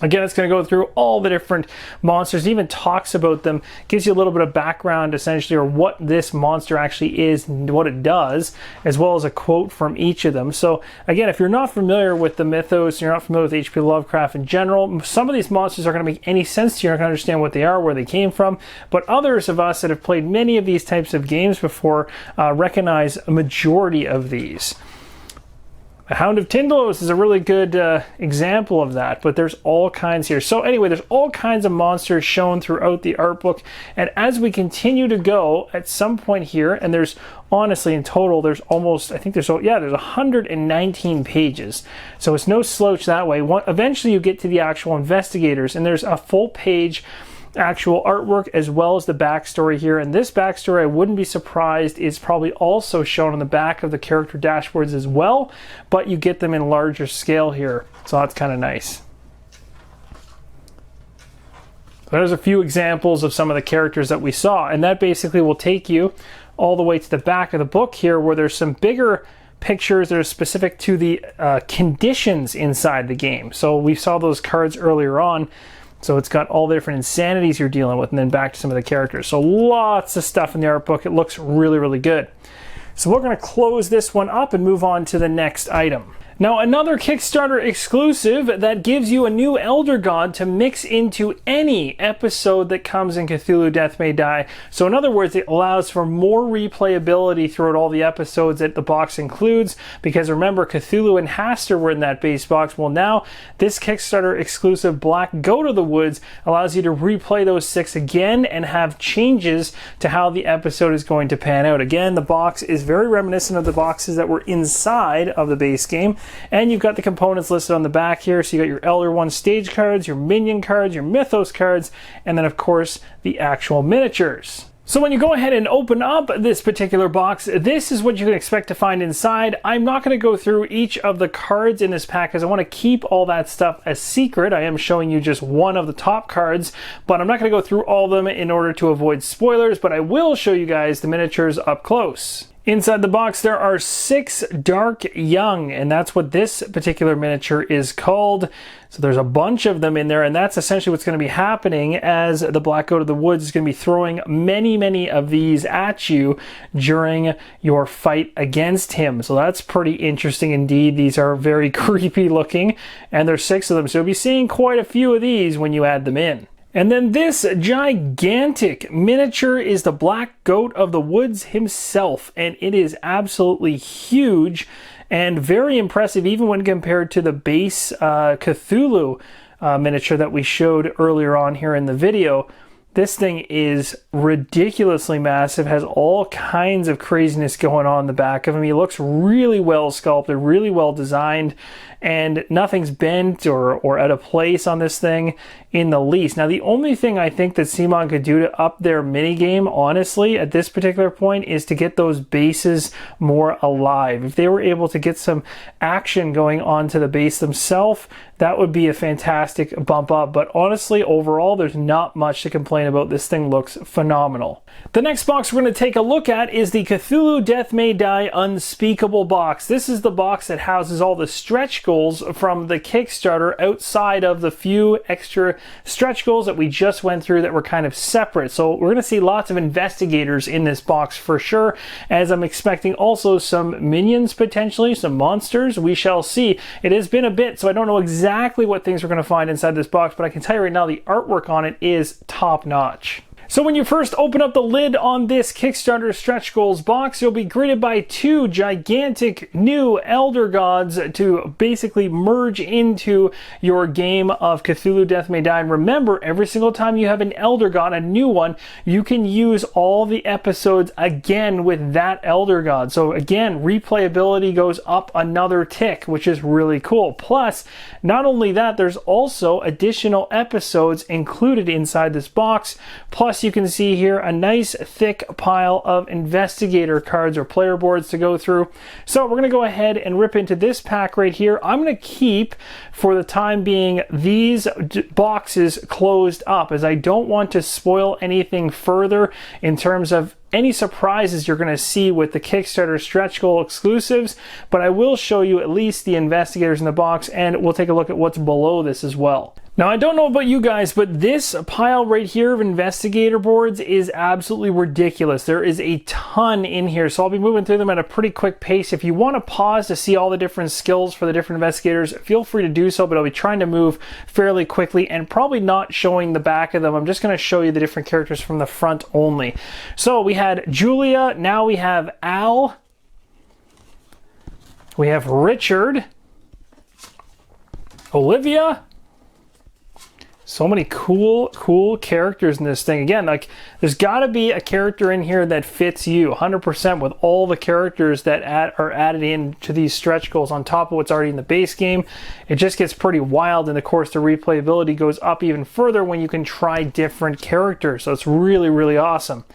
Speaker 1: again, it's going to go through all the different monsters. It even talks about them, gives you a little bit of background essentially, or what this monster actually is and what it does, as well as a quote from each of them. So again, if you're not familiar with the mythos, you're not familiar with H.P. Lovecraft in general, some of these monsters are going to make any sense to you. You're not going to understand what they are, where they came from, but others of us that have played many of these types of games before recognize a majority of these. The Hound of Tyndalos is a really good example of that, but there's all kinds here. So anyway, there's all kinds of monsters shown throughout the art book, and as we continue to go, at some point here, and there's honestly in total there's almost, I think there's 119 pages, so it's no slouch that way. Eventually you get to the actual investigators, and there's a full page actual artwork as well as the backstory here, and this backstory, I wouldn't be surprised, is probably also shown on the back of the character dashboards as well, but you get them in larger scale here, so that's kind of nice. So there's a few examples of some of the characters that we saw, and that basically will take you all the way to the back of the book here, where there's some bigger pictures that are specific to the conditions inside the game. So we saw those cards earlier on. So it's got all the different insanities you're dealing with, and then back to some of the characters. So lots of stuff in the art book. It looks really, really good. So we're going to close this one up and move on to the next item. Now, another Kickstarter exclusive that gives you a new Elder God to mix into any episode that comes in Cthulhu Death May Die. So in other words, it allows for more replayability throughout all the episodes that the box includes, because remember, Cthulhu and Hastur were in that base box. Well, now this Kickstarter exclusive Black Goat of the Woods allows you to replay those 6 again and have changes to how the episode is going to pan out. Again, the box is very reminiscent of the boxes that were inside of the base game. And you've got the components listed on the back here. So you got your Elder 1 stage cards, your minion cards, your Mythos cards, and then of course the actual miniatures. So when you go ahead and open up this particular box, this is what you can expect to find inside. I'm not going to go through each of the cards in this pack because I want to keep all that stuff a secret. I am showing you just one of the top cards, but I'm not going to go through all of them in order to avoid spoilers, but I will show you guys the miniatures up close. Inside the box, there are 6 Dark Young, and that's what this particular miniature is called. So there's a bunch of them in there, and that's essentially what's going to be happening as the Black Goat of the Woods is going to be throwing many of these at you during your fight against him. So that's pretty interesting indeed. These are very creepy looking, and there's 6 of them. So you'll be seeing quite a few of these when you add them in. And then this gigantic miniature is the Black Goat of the Woods himself, and it is absolutely huge and very impressive even when compared to the base Cthulhu miniature that we showed earlier on here in the video. This thing is ridiculously massive, has all kinds of craziness going on in the back of him. He looks really well sculpted, really well designed, and nothing's bent or out of place on this thing in the least. Now, the only thing I think that CMON could do to up their minigame, honestly, at this particular point, is to get those bases more alive. If they were able to get some action going on to the base themselves, that would be a fantastic bump up. But honestly, overall, there's not much to complain about. This thing looks phenomenal. The next box we're going to take a look at is the Cthulhu Death May Die Unspeakable box. This is the box that houses all the stretch goals from the Kickstarter outside of the few extra stretch goals that we just went through that were kind of separate. So we're going to see lots of investigators in this box for sure, as I'm expecting also some minions, potentially some monsters. We shall see. It has been a bit, so I don't know exactly what things we're going to find inside this box, but I can tell you right now the artwork on it is top notch. So when you first open up the lid on this Kickstarter Stretch Goals box, you'll be greeted by 2 gigantic new Elder Gods to basically merge into your game of Cthulhu Death May Die. And remember, every single time you have an Elder God, a new one, you can use all the episodes again with that Elder God. So again, replayability goes up another tick, which is really cool. Plus, not only that, there's also additional episodes included inside this box. Plus, you can see here a nice thick pile of investigator cards or player boards to go through. So we're going to go ahead and rip into this pack right here. I'm going to keep, for the time being, these boxes closed up, as I don't want to spoil anything further in terms of any surprises you're going to see with the Kickstarter stretch goal exclusives, but I will show you at least the investigators in the box, and we'll take a look at what's below this as well. Now, I don't know about you guys, but this pile right here of investigator boards is absolutely ridiculous. There is a ton in here, so I'll be moving through them at a pretty quick pace. If you want to pause to see all the different skills for the different investigators, feel free to do so, but I'll be trying to move fairly quickly and probably not showing the back of them. I'm just going to show you the different characters from the front only. So we had Julia, now we have Al. We have Richard, Olivia. So many cool characters in this thing. Again, like, there's got to be a character in here that fits you 100% with all the characters that are added into these stretch goals on top of what's already in the base game. It just gets pretty wild, and of course the replayability goes up even further when you can try different characters. So it's really awesome.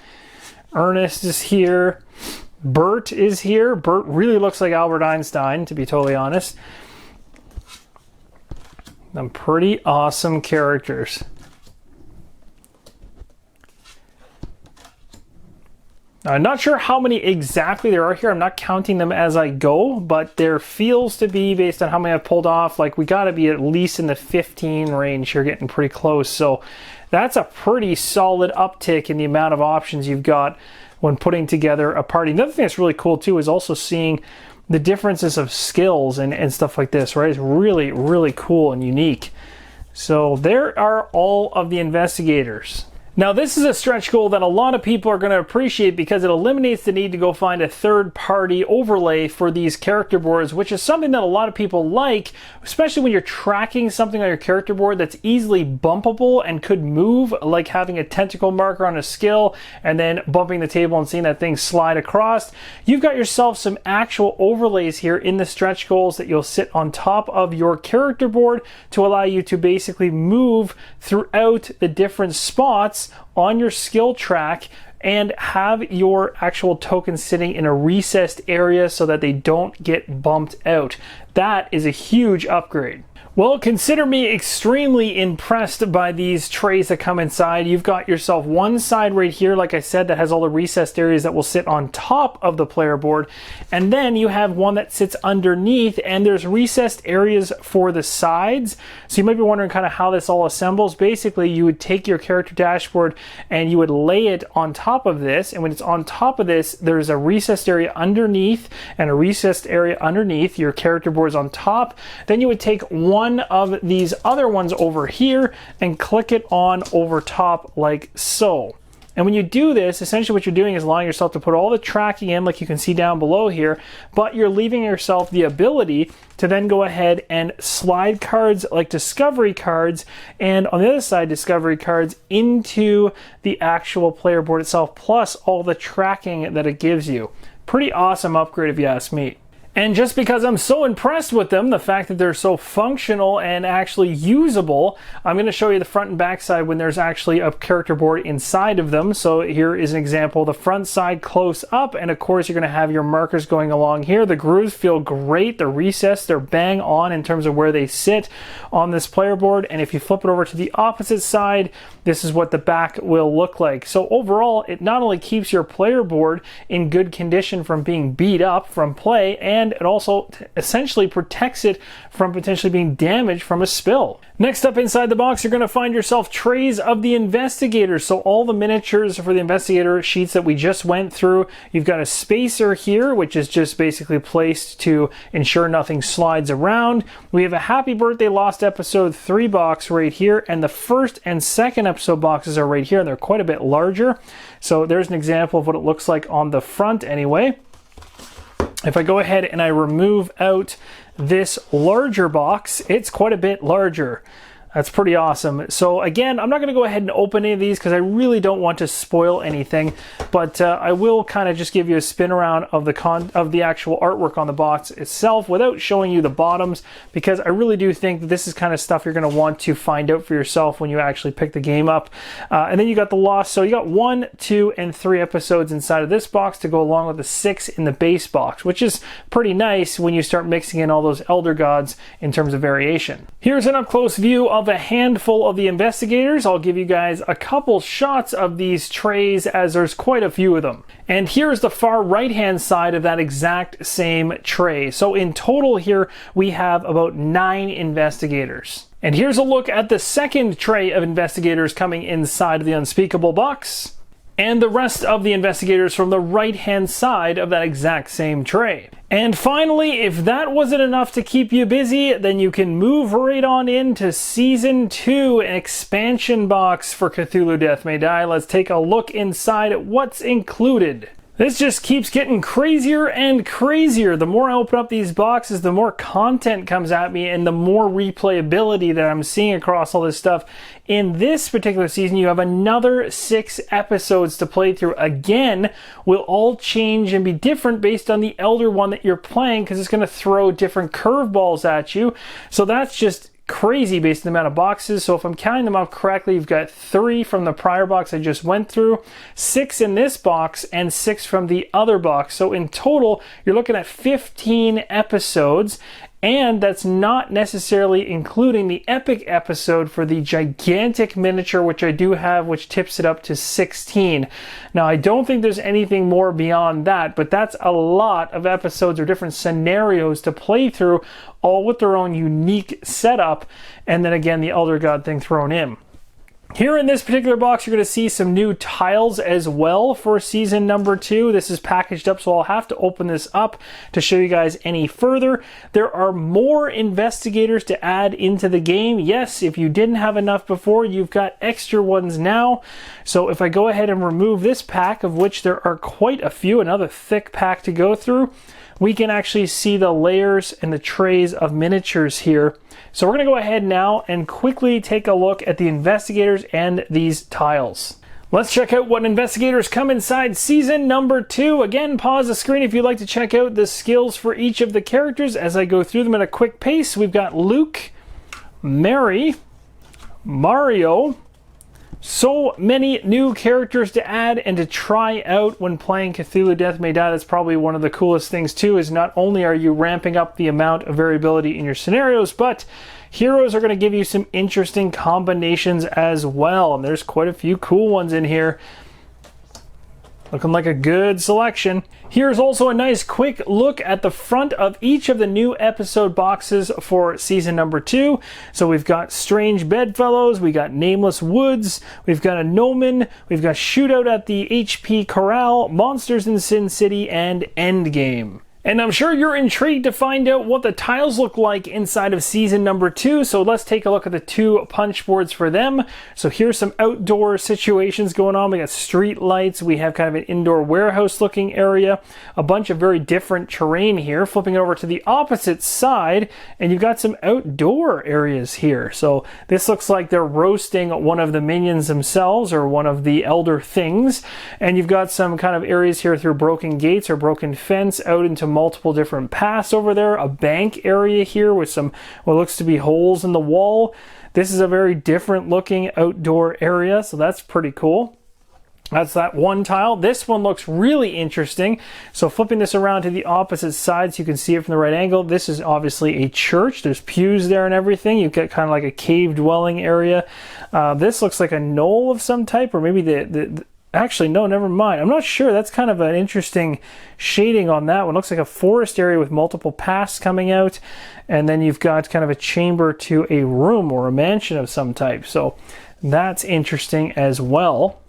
Speaker 1: Ernest is here. Bert is here. Bert really looks like Albert Einstein, to be totally honest. Some pretty awesome characters. I'm not sure how many exactly there are here. I'm not counting them as I go, but there feels to be, based on how many I've pulled off, like we got to be at least in the 15 range here, getting pretty close. So that's a pretty solid uptick in the amount of options you've got when putting together a party. Another thing that's really cool too is also seeing the differences of skills and stuff like this, right? It's really cool and unique. So there are all of the investigators. Now this is a stretch goal that a lot of people are going to appreciate because it eliminates the need to go find a third-party overlay for these character boards, which is something that a lot of people like, especially when you're tracking something on your character board that's easily bumpable and could move, like having a tentacle marker on a skill and then bumping the table and seeing that thing slide across. You've got yourself some actual overlays here in the stretch goals that you'll sit on top of your character board to allow you to basically move throughout the different spots on your skill track and have your actual tokens sitting in a recessed area so that they don't get bumped out. That is a huge upgrade. Well, consider me extremely impressed by these trays that come inside. You've got yourself one side right here, like I said, that has all the recessed areas that will sit on top of the player board. And then you have one that sits underneath, and there's recessed areas for the sides. So you might be wondering kind of how this all assembles. Basically, you would take your character dashboard and you would lay it on top of this. And when it's on top of this, there's a recessed area underneath and a recessed area underneath. Your character board is on top. Then you would take one of these other ones over here and click it on over top like so. And when you do this, essentially what you're doing is allowing yourself to put all the tracking in, like you can see down below here, but you're leaving yourself the ability to then go ahead and slide cards like discovery cards, and on the other side discovery cards into the actual player board itself, plus all the tracking that it gives you. Pretty awesome upgrade if you ask me. And just because I'm so impressed with them, the fact that they're so functional and actually usable, I'm going to show you the front and back side when there's actually a character board inside of them. So here is an example, the front side close up, and of course you're going to have your markers going along here. The grooves feel great, they're recessed, they're bang on in terms of where they sit on this player board. And if you flip it over to the opposite side, this is what the back will look like. So overall, it not only keeps your player board in good condition from being beat up from play, and it also essentially protects it from potentially being damaged from a spill. Next up inside the box, you're going to find yourself trays of the investigators. So all the miniatures for the investigator sheets that we just went through. You've got a spacer here, which is just basically placed to ensure nothing slides around. We have a Happy Birthday Lost Episode 3 box right here, and the first and second episode boxes are right here, and they're quite a bit larger. So there's an example of what it looks like on the front anyway. If I go ahead and I remove out this larger box, it's quite a bit larger. That's pretty awesome. So again, I'm not going to go ahead and open any of these because I really don't want to spoil anything, but I will kind of just give you a spin around of the actual artwork on the box itself without showing you the bottoms, because I really do think that this is kind of stuff you're going to want to find out for yourself when you actually pick the game up. And then you got the Lost. So you got 1, 2, and 3 episodes inside of this box to go along with the 6 in the base box, which is pretty nice when you start mixing in all those elder gods in terms of variation. Here's an up-close view of a handful of the investigators. I'll give you guys a couple shots of these trays as there's quite a few of them. And here's the far right hand side of that exact same tray. So in total here we have about 9 investigators. And here's a look at the second tray of investigators coming inside of the Unspeakable box, and the rest of the investigators from the right hand side of that exact same tray. And finally, if that wasn't enough to keep you busy, then you can move right on into Season 2, an expansion box for Cthulhu Death May Die. Let's take a look inside at what's included. This just keeps getting crazier and crazier. The more I open up these boxes, the more content comes at me and the more replayability that I'm seeing across all this stuff. In this particular season, you have another 6 episodes to play through. Again, will all change and be different based on the elder one that you're playing, because it's going to throw different curveballs at you. So that's just crazy based on the amount of boxes. So if I'm counting them up correctly, you've got 3 from the prior box I just went through, 6 in this box, and 6 from the other box. So in total, you're looking at 15 episodes, and that's not necessarily including the epic episode for the gigantic miniature, which I do have, which tips it up to 16. Now, I don't think there's anything more beyond that, but that's a lot of episodes or different scenarios to play through, all with their own unique setup, and then again, the Elder God thing thrown in. Here in this particular box, you're going to see some new tiles as well for season number 2. This is packaged up, so I'll have to open this up to show you guys any further. There are more investigators to add into the game. Yes, if you didn't have enough before, you've got extra ones now. So if I go ahead and remove this pack, of which there are quite a few, another thick pack to go through, we can actually see the layers and the trays of miniatures here. So we're going to go ahead now and quickly take a look at the investigators and these tiles. Let's check out what investigators come inside season number 2. Again, pause the screen if you'd like to check out the skills for each of the characters as I go through them at a quick pace. We've got Luke, Mary, Mario. So many new characters to add and to try out when playing Cthulhu Death May Die. That's probably one of the coolest things too, is not only are you ramping up the amount of variability in your scenarios, but heroes are going to give you some interesting combinations as well. And there's quite a few cool ones in here. Looking like a good selection. Here's also a nice quick look at the front of each of the new episode boxes for season number 2. So we've got Strange Bedfellows, we got Nameless Woods, we've got a Gnomon, we've got Shootout at the HP Corral, Monsters in Sin City, and Endgame. And I'm sure you're intrigued to find out what the tiles look like inside of season number 2, so let's take a look at the 2 punch boards for them. So here's some outdoor situations going on. We got street lights, we have kind of an indoor warehouse looking area, a bunch of very different terrain here. Flipping over to the opposite side, and you've got some outdoor areas here. So this looks like they're roasting one of the minions themselves, or one of the elder things. And you've got some kind of areas here through broken gates or broken fence out into multiple different paths over there, a bank area here with some what looks to be holes in the wall. This is a very different looking outdoor area, so that's pretty cool. That's that one tile. This one looks really interesting. So flipping this around to the opposite side so you can see it from the right angle, this is obviously a church. There's pews there and everything. You've got kind of like a cave dwelling area. This looks like a knoll of some type, or maybe actually, no, never mind. I'm not sure. That's kind of an interesting shading on that one. Looks like a forest area with multiple paths coming out. And then you've got kind of a chamber to a room or a mansion of some type. So that's interesting as well.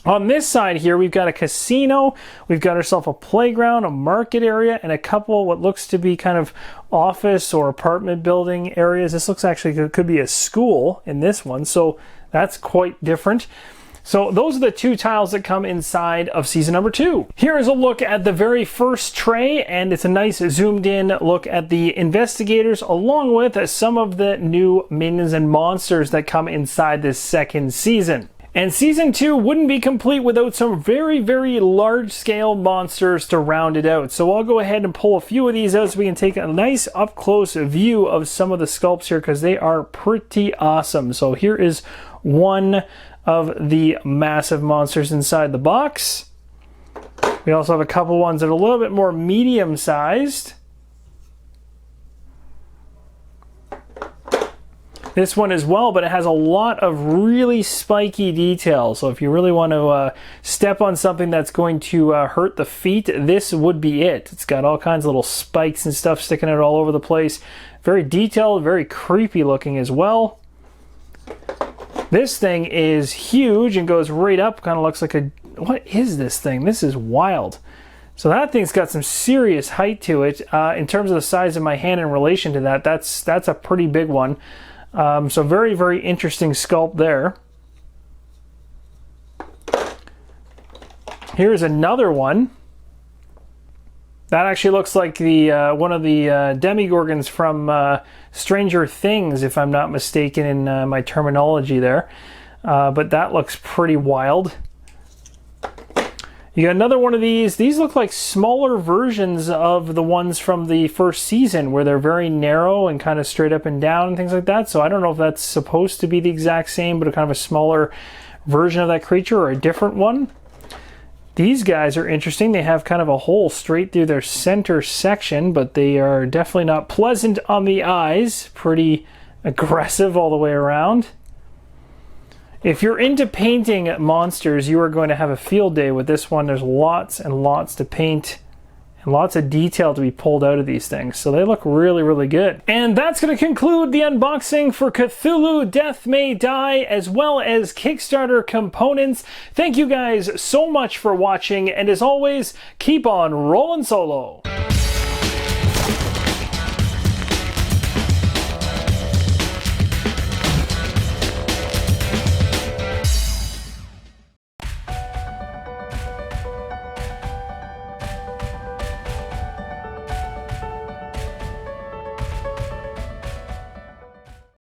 Speaker 1: On this side here, we've got a casino. We've got ourselves a playground, a market area, and a couple what looks to be kind of office or apartment building areas. This looks actually could be a school in this one. So that's quite different. So those are the 2 tiles that come inside of season number 2. Here is a look at the very first tray, and it's a nice zoomed in look at the investigators along with some of the new minions and monsters that come inside this second season. And season 2 wouldn't be complete without some very, very large scale monsters to round it out. So I'll go ahead and pull a few of these out so we can take a nice up close view of some of the sculpts here, because they are pretty awesome. So here is one of the massive monsters inside the box. We also have a couple ones that are a little bit more medium sized. This one as well, but it has a lot of really spiky details. So if you really want to step on something that's going to hurt the feet, this would be it. It's got all kinds of little spikes and stuff sticking out all over the place. Very detailed, very creepy looking as well. This thing is huge and goes right up, kind of looks like a... What is this thing? This is wild. So that thing's got some serious height to it. In terms of the size of my hand in relation to that, that's a pretty big one. So very, very interesting sculpt there. Here's another one. That actually looks like the one of the demigorgons from Stranger Things, if I'm not mistaken in my terminology there. But that looks pretty wild. You got another one of these. These look like smaller versions of the ones from the first season, where they're very narrow and kind of straight up and down and things like that. So I don't know if that's supposed to be the exact same, but a kind of a smaller version of that creature or a different one. These guys are interesting. They have kind of a hole straight through their center section, but they are definitely not pleasant on the eyes. Pretty aggressive all the way around. If you're into painting monsters, you are going to have a field day with this one. There's lots and lots to paint and lots of detail to be pulled out of these things. So they look really, really good. And that's going to conclude the unboxing for Cthulhu Death May Die, as well as Kickstarter components. Thank you guys so much for watching, and as always, keep on rolling solo.